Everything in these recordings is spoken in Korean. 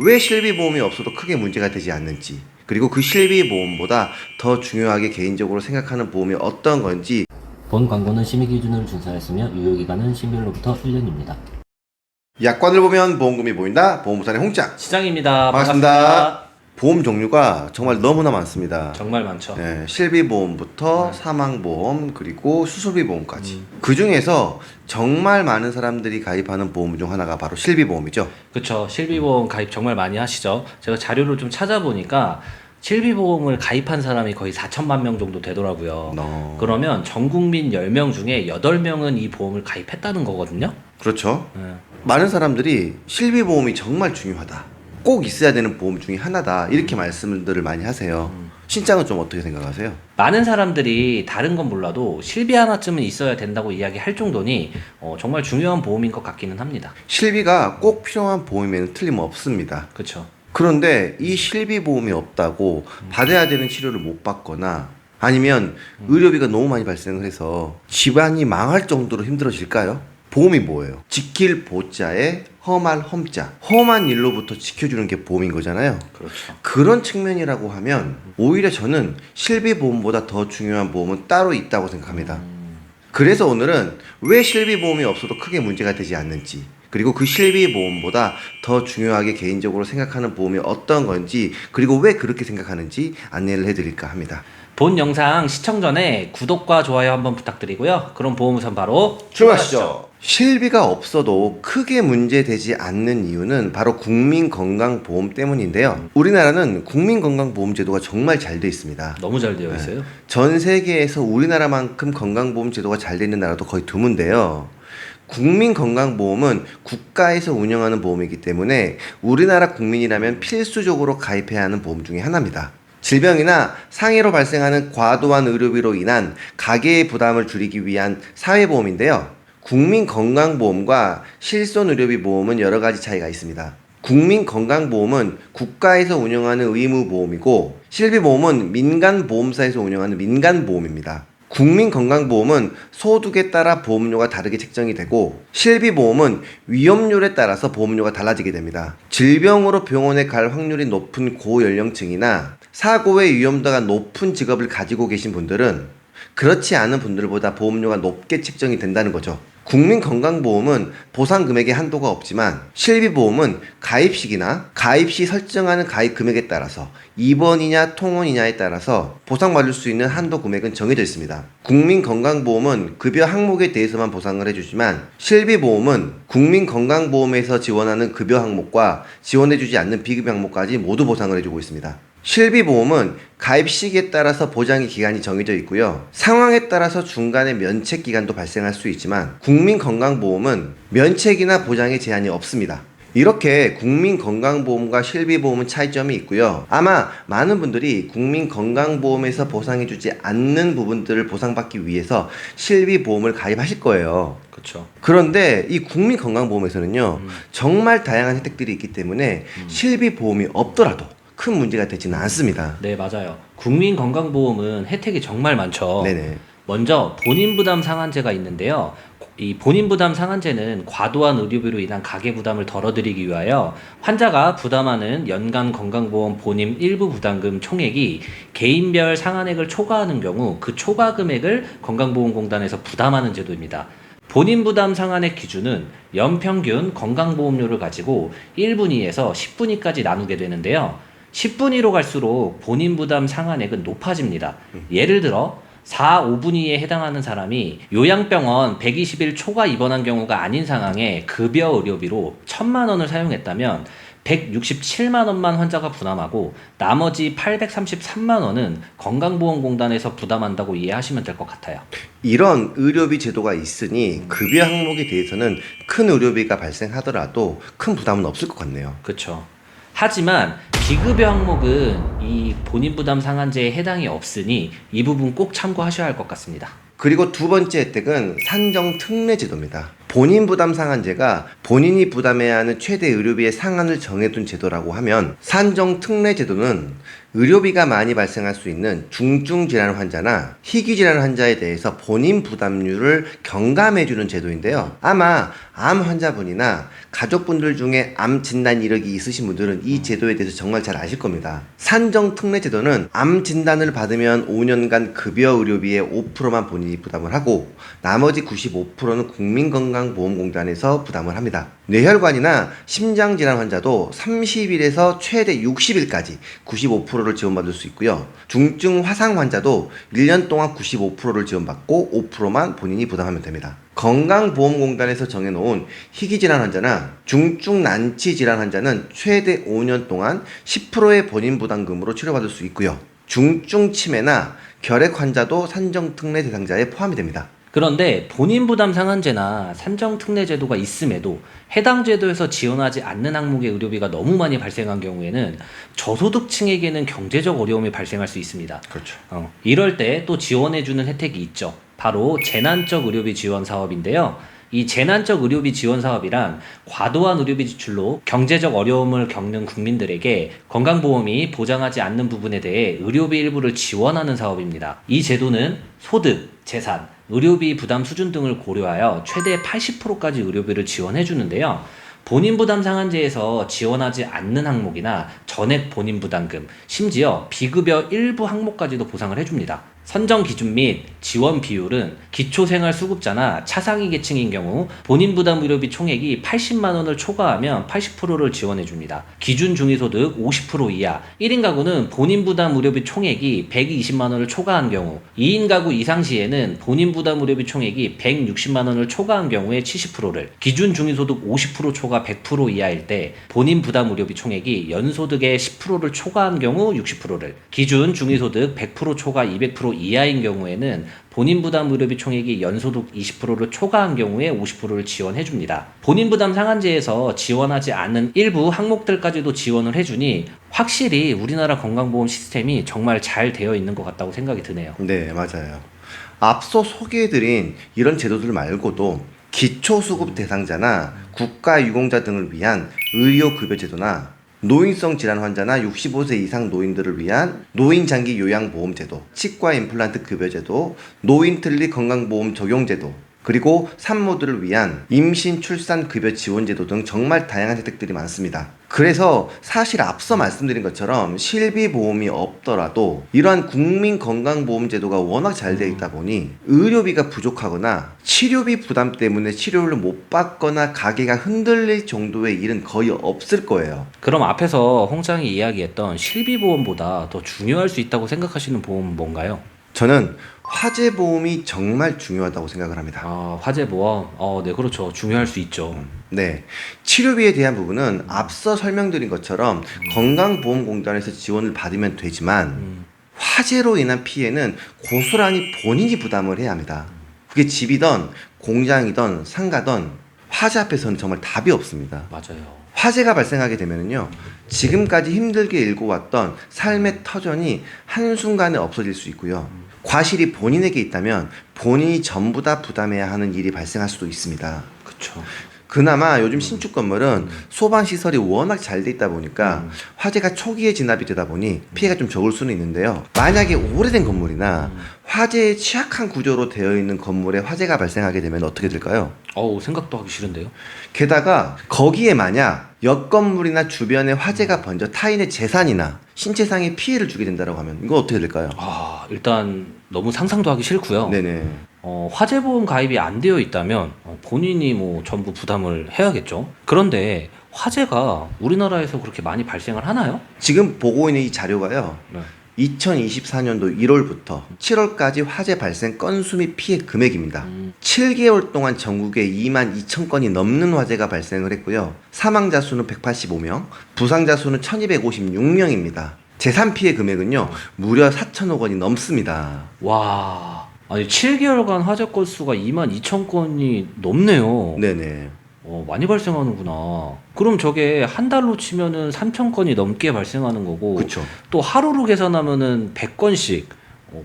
왜 실비보험이 없어도 크게 문제가 되지 않는지, 그리고 그 실비보험보다 더 중요하게 개인적으로 생각하는 보험이 어떤 건지. 본 광고는 심의 기준을 준수하였으며 유효기간은 심의일로부터 1년입니다. 약관을 보면 보험금이 보인다. 보험부산의 홍짱 시장입니다. 반갑습니다. 보험 종류가 정말 너무나 많습니다. 정말 많죠. 네, 실비보험부터 사망보험 그리고 수술비보험까지. 그 중에서 정말 많은 사람들이 가입하는 보험 중 하나가 바로 실비보험이죠. 그쵸. 실비보험 가입 정말 많이 하시죠. 제가 자료를 좀 찾아보니까 실비보험을 가입한 사람이 거의 4천만 명 정도 되더라고요. 그러면 전 국민 10명 중에 8명은 이 보험을 가입했다는 거거든요. 그렇죠. 많은 사람들이 실비보험이 정말 중요하다, 꼭 있어야 되는 보험 중에 하나다, 이렇게 말씀들을 많이 하세요. 신짱은 좀 어떻게 생각하세요? 많은 사람들이 다른 건 몰라도 실비 하나쯤은 있어야 된다고 이야기할 정도니 정말 중요한 보험인 것 같기는 합니다. 실비가 꼭 필요한 보험에는 틀림없습니다. 그쵸. 그런데 이 실비보험이 없다고 받아야 되는 치료를 못 받거나 아니면 의료비가 너무 많이 발생을 해서 집안이 망할 정도로 힘들어질까요? 보험이 뭐예요? 지킬 보자에 험할 험자, 험한 일로부터 지켜주는 게 보험인 거잖아요. 그렇죠. 그런 측면이라고 하면 오히려 저는 실비보험보다 더 중요한 보험은 따로 있다고 생각합니다. 그래서 오늘은 왜 실비보험이 없어도 크게 문제가 되지 않는지, 그리고 그 실비보험보다 더 중요하게 개인적으로 생각하는 보험이 어떤 건지, 그리고 왜 그렇게 생각하는지 안내를 해드릴까 합니다. 본 영상 시청 전에 구독과 좋아요 한번 부탁드리고요. 그럼 보험 우선 바로 출발하시죠. 실비가 없어도 크게 문제되지 않는 이유는 바로 국민건강보험 때문인데요. 우리나라는 국민건강보험제도가 정말 잘 돼 있습니다. 너무 잘 되어 있어요. 전 세계에서 우리나라만큼 건강보험제도가 잘 돼 있는 나라도 거의 드문데요. 국민건강보험은 국가에서 운영하는 보험이기 때문에 우리나라 국민이라면 필수적으로 가입해야 하는 보험 중에 하나입니다. 질병이나 상해로 발생하는 과도한 의료비로 인한 가계의 부담을 줄이기 위한 사회보험인데요. 국민건강보험과 실손의료비 보험은 여러 가지 차이가 있습니다. 국민건강보험은 국가에서 운영하는 의무보험이고, 실비보험은 민간보험사에서 운영하는 민간보험입니다. 국민건강보험은 소득에 따라 보험료가 다르게 책정이 되고, 실비보험은 위험률에 따라서 보험료가 달라지게 됩니다. 질병으로 병원에 갈 확률이 높은 고연령층이나 사고의 위험도가 높은 직업을 가지고 계신 분들은 그렇지 않은 분들보다 보험료가 높게 책정이 된다는 거죠. 국민건강보험은 보상 금액에 한도가 없지만 실비보험은 가입식이나 가입시 설정하는 가입 금액에 따라서 입원이냐 통원이냐에 따라서 보상받을 수 있는 한도 금액은 정해져 있습니다. 국민건강보험은 급여 항목에 대해서만 보상을 해주지만 실비보험은 국민건강보험에서 지원하는 급여 항목과 지원해주지 않는 비급여 항목까지 모두 보상을 해주고 있습니다. 실비보험은 가입 시기에 따라서 보장의 기간이 정해져 있고요. 상황에 따라서 중간에 면책 기간도 발생할 수 있지만 국민건강보험은 면책이나 보장의 제한이 없습니다. 이렇게 국민건강보험과 실비보험은 차이점이 있고요. 아마 많은 분들이 국민건강보험에서 보상해주지 않는 부분들을 보상받기 위해서 실비보험을 가입하실 거예요. 그렇죠. 그런데 이 국민건강보험에서는요, 정말 다양한 혜택들이 있기 때문에 실비보험이 없더라도 큰 문제가 되지는 않습니다. 네, 맞아요. 국민건강보험은 혜택이 정말 많죠. 네네. 먼저 본인부담 상한제가 있는데요. 이 본인부담 상한제는 과도한 의료비로 인한 가계부담을 덜어드리기 위하여 환자가 부담하는 연간 건강보험 본인 일부 부담금 총액이 개인별 상한액을 초과하는 경우 그 초과 금액을 건강보험공단에서 부담하는 제도입니다. 본인부담 상한액 기준은 연평균 건강보험료를 가지고 1분위에서 10분위까지 나누게 되는데요. 10분위로 갈수록 본인 부담 상한액은 높아집니다. 예를 들어 4, 5분위에 해당하는 사람이 요양병원 120일 초과 입원한 경우가 아닌 상황에 급여 의료비로 1,000만 원을 사용했다면 167만 원만 환자가 부담하고 나머지 833만 원은 건강보험공단에서 부담한다고 이해하시면 될 것 같아요. 이런 의료비 제도가 있으니 급여 항목에 대해서는 큰 의료비가 발생하더라도 큰 부담은 없을 것 같네요. 그렇죠. 하지만 비급여 항목은 이 본인부담 상한제에 해당이 없으니 이 부분 꼭 참고하셔야 할 것 같습니다. 그리고 두 번째 혜택은 산정 특례 제도입니다. 본인 부담 상한제가 본인이 부담해야 하는 최대 의료비의 상한을 정해둔 제도라고 하면, 산정 특례 제도는 의료비가 많이 발생할 수 있는 중증 질환 환자나 희귀 질환 환자에 대해서 본인 부담률을 경감해주는 제도인데요. 아마 암 환자분이나 가족분들 중에 암 진단 이력이 있으신 분들은 이 제도에 대해서 정말 잘 아실 겁니다. 산정 특례 제도는 암 진단을 받으면 5년간 급여 의료비의 5%만 본인이 부담을 하고, 나머지 95%는 국민건강보험공단에서 부담을 합니다. 뇌혈관이나 심장질환 환자도 30일에서 최대 60일까지 95%를 지원받을 수 있고요. 중증 화상 환자도 1년 동안 95%를 지원받고 5%만 본인이 부담하면 됩니다. 건강보험공단에서 정해놓은 희귀질환 환자나 중증 난치질환 환자는 최대 5년 동안 10%의 본인 부담금으로 치료받을 수 있고요. 중증 치매나 결핵 환자도 산정특례 대상자에 포함이 됩니다. 그런데 본인 부담 상한제나 산정특례 제도가 있음에도 해당 제도에서 지원하지 않는 항목의 의료비가 너무 많이 발생한 경우에는 저소득층에게는 경제적 어려움이 발생할 수 있습니다. 그렇죠. 이럴 때 또 지원해주는 혜택이 있죠. 바로 재난적 의료비 지원 사업인데요. 이 재난적 의료비 지원 사업이란 과도한 의료비 지출로 경제적 어려움을 겪는 국민들에게 건강보험이 보장하지 않는 부분에 대해 의료비 일부를 지원하는 사업입니다. 이 제도는 소득, 재산, 의료비 부담 수준 등을 고려하여 최대 80%까지 의료비를 지원해 주는데요. 본인 부담 상한제에서 지원하지 않는 항목이나 전액 본인 부담금, 심지어 비급여 일부 항목까지도 보상을 해줍니다. 선정 기준 및 지원 비율은 기초생활수급자나 차상위 계층인 경우 본인 부담 의료비 총액이 80만 원을 초과하면 80%를 지원해 줍니다. 기준 중위소득 50% 이하, 1인 가구는 본인 부담 의료비 총액이 120만 원을 초과한 경우, 2인 가구 이상 시에는 본인 부담 의료비 총액이 160만 원을 초과한 경우에 70%를, 기준 중위소득 50% 초과 100% 이하일 때 본인 부담 의료비 총액이 연소득의 10%를 초과한 경우 60%를, 기준 중위소득 100% 초과 200% 이하인 경우에는 본인 부담 의료비 총액이 연소득 20%를 초과한 경우에 50%를 지원해 줍니다. 본인 부담 상한제에서 지원하지 않은 일부 항목들까지도 지원을 해주니 확실히 우리나라 건강보험 시스템이 정말 잘 되어 있는 것 같다고 생각이 드네요. 네, 맞아요. 앞서 소개해드린 이런 제도들 말고도 기초수급 대상자나 국가유공자 등을 위한 의료급여제도나 노인성 질환 환자나 65세 이상 노인들을 위한 노인장기 요양보험제도, 치과 임플란트 급여제도, 노인틀리 건강보험 적용제도, 그리고 산모들을 위한 임신 출산 급여 지원제도 등 정말 다양한 혜택들이 많습니다. 그래서 사실 앞서 말씀드린 것처럼 실비보험이 없더라도 이러한 국민건강보험제도가 워낙 잘 되어 있다 보니 의료비가 부족하거나 치료비 부담 때문에 치료를 못 받거나 가게가 흔들릴 정도의 일은 거의 없을 거예요. 그럼 앞에서 홍장이 이야기했던 실비보험보다 더 중요할 수 있다고 생각하시는 보험은 뭔가요? 저는 화재보험이 정말 중요하다고 생각을 합니다. 화재보험. 네, 그렇죠. 중요할 수 있죠. 네, 치료비에 대한 부분은 앞서 설명드린 것처럼 건강보험공단에서 지원을 받으면 되지만 화재로 인한 피해는 고스란히 본인이 부담을 해야 합니다. 그게 집이든 공장이든 상가든 화재 앞에서는 정말 답이 없습니다. 맞아요. 화재가 발생하게 되면요, 지금까지 힘들게 일궈왔던 삶의 터전이 한순간에 없어질 수 있고요. 과실이 본인에게 있다면 본인이 전부 다 부담해야 하는 일이 발생할 수도 있습니다. 그렇죠. 그나마 요즘 신축 건물은 소방 시설이 워낙 잘 돼 있다 보니까 화재가 초기에 진압이 되다 보니 피해가 좀 적을 수는 있는데요. 만약에 오래된 건물이나 화재에 취약한 구조로 되어 있는 건물에 화재가 발생하게 되면 어떻게 될까요? 생각도 하기 싫은데요. 게다가 거기에 만약 옆 건물이나 주변에 화재가 번져 타인의 재산이나 신체상의 피해를 주게 된다고 하면 이거 어떻게 될까요? 일단 너무 상상도 하기 싫고요. 네네. 화재보험 가입이 안 되어 있다면 본인이 전부 부담을 해야겠죠. 그런데 화재가 우리나라에서 그렇게 많이 발생을 하나요? 지금 보고 있는 이 자료가요. 네. 2024년도 1월부터 7월까지 화재 발생 건수 및 피해 금액입니다. 7개월 동안 전국에 22,000건이 넘는 화재가 발생을 했고요. 사망자 수는 185명, 부상자 수는 1256명입니다. 재산 피해 금액은요, 무려 4천억 원이 넘습니다. 와, 아니 7개월간 화재 건수가 22,000건이 넘네요. 네네. 많이 발생하는구나. 그럼 저게 한 달로 치면은 3,000건이 넘게 발생하는 거고, 그쵸. 또 하루로 계산하면은 100건씩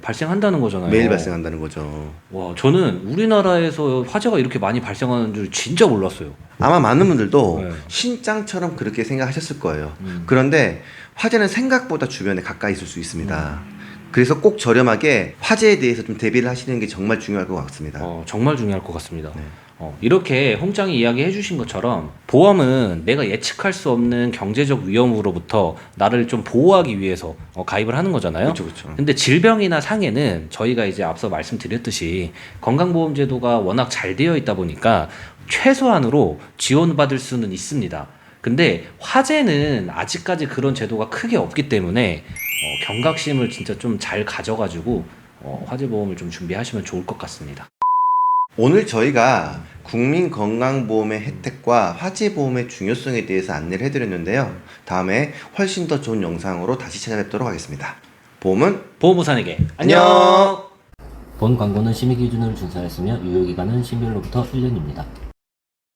발생한다는 거잖아요. 매일 발생한다는 거죠. 와, 저는 우리나라에서 화재가 이렇게 많이 발생하는 줄 진짜 몰랐어요. 아마 많은 분들도 네. 신장처럼 그렇게 생각하셨을 거예요. 그런데 화재는 생각보다 주변에 가까이 있을 수 있습니다. 그래서 꼭 저렴하게 화재에 대해서 좀 대비를 하시는 게 정말 중요할 것 같습니다. 정말 중요할 것 같습니다. 네. 이렇게 홍장이 이야기해 주신 것처럼 보험은 내가 예측할 수 없는 경제적 위험으로부터 나를 좀 보호하기 위해서 가입을 하는 거잖아요. 그렇죠, 그렇죠. 근데 질병이나 상해는 저희가 이제 앞서 말씀드렸듯이 건강보험제도가 워낙 잘 되어 있다 보니까 최소한으로 지원받을 수는 있습니다. 근데 화재는 아직까지 그런 제도가 크게 없기 때문에 경각심을 진짜 좀 잘 가져가지고 화재보험을 좀 준비하시면 좋을 것 같습니다. 오늘 저희가 국민건강보험의 혜택과 화재보험의 중요성에 대해서 안내를 해드렸는데요. 다음에 훨씬 더 좋은 영상으로 다시 찾아뵙도록 하겠습니다. 보험은 보험우산에게 안녕! 본 광고는 심의 기준을 준수하였으며 유효기간은 12일로부터 1년입니다.